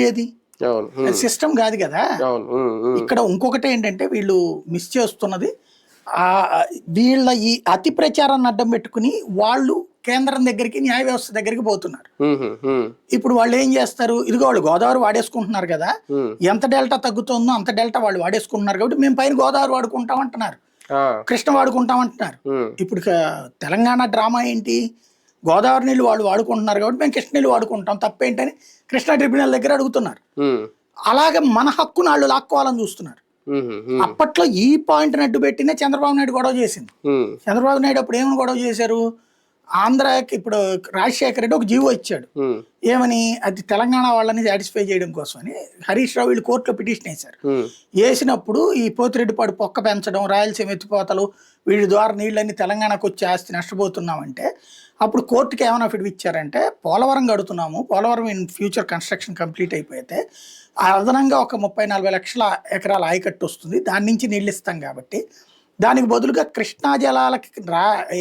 ఏది సిస్టమ్ కాదు కదా. ఇక్కడ ఇంకొకటి ఏంటంటే వీళ్ళు మిస్ చేస్తున్నది వీళ్ళ ఈ అతి ప్రచారాన్ని అడ్డం పెట్టుకుని వాళ్ళు కేంద్రం దగ్గరికి న్యాయ వ్యవస్థ దగ్గరికి పోతున్నారు. ఇప్పుడు వాళ్ళు ఏం చేస్తారు, ఇదిగో వాళ్ళు గోదావరి వాడేసుకుంటున్నారు కదా, ఎంత డెల్టా తగ్గుతుందో అంత డెల్టా వాళ్ళు వాడేసుకుంటున్నారు కాబట్టి మేము పైన గోదావరి వాడుకుంటాం అంటున్నారు, కృష్ణ వాడుకుంటాం అంటున్నారు. ఇప్పుడు తెలంగాణ డ్రామా ఏంటి, గోదావరి నీళ్ళు వాళ్ళు వాడుకుంటున్నారు కాబట్టి మేము కృష్ణ నీళ్ళు వాడుకుంటాం తప్పేంటని కృష్ణా ట్రిబ్యునల్ దగ్గర అడుగుతున్నారు. అలాగే మన హక్కును వాళ్ళు లాక్కోవాలని చూస్తున్నారు. అప్పట్లో ఈ పాయింట్ అడ్డు పెట్టినే చంద్రబాబు నాయుడు గొడవ చేసింది. చంద్రబాబు నాయుడు అప్పుడు ఏమని గొడవ చేశారు, ఆంధ్రాకి ఇప్పుడు రాజశేఖర రెడ్డి ఒక జీవో ఇచ్చాడు, ఏమని అది తెలంగాణ వాళ్ళని సాటిస్ఫై చేయడం కోసం అని. హరీష్ రావు వీళ్ళు కోర్టులో పిటిషన్ వేశారు. వేసినప్పుడు ఈ పోతిరెడ్డిపాడు పొక్క పెంచడం, రాయలసీమ ఎత్తిపోతలు వీళ్ళ ద్వారా నీళ్ళని తెలంగాణకు వచ్చి ఆస్తి నష్టపోతున్నామంటే అప్పుడు కోర్టుకి ఏమైనా అఫిడవిట్ ఇచ్చారంటే పోలవరం కడుతున్నాము, Polavaram in future construction complete అయిపోతే అదనంగా ఒక 30-40 లక్షల ఎకరాల ఆయకట్టు వస్తుంది, దాని నుంచి నీళ్ళు ఇస్తాం కాబట్టి దానికి బదులుగా కృష్ణా జలాలకి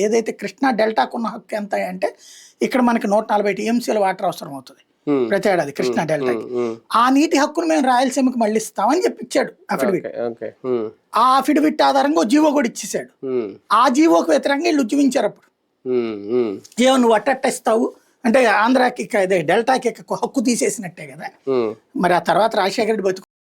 ఏదైతే కృష్ణా డెల్టాకున్న హక్కు ఎంత అంటే ఇక్కడ మనకి 140 టీఎంసీల వాటర్ అవసరం అవుతుంది ప్రతి ఏడాది కృష్ణా డెల్టాకి. ఆ నీటి హక్కును మేము రాయలసీమకి మళ్ళీ ఇస్తామని చెప్పిచ్చాడు అఫిడవిట్. ఆ అఫిడవిట్ ఆధారంగా జీవో కూడా ఇచ్చేసాడు. ఆ జీవోకి వ్యతిరేకంగా వీళ్ళు ఉద్యమించారు. అప్పుడు ఏమో నువ్వు అట్టట్టిస్తావు అంటే ఆంధ్రాకి డెల్టాకి హక్కు తీసేసినట్టే కదా. మరి ఆ తర్వాత రాజశేఖర రెడ్డి బతుకు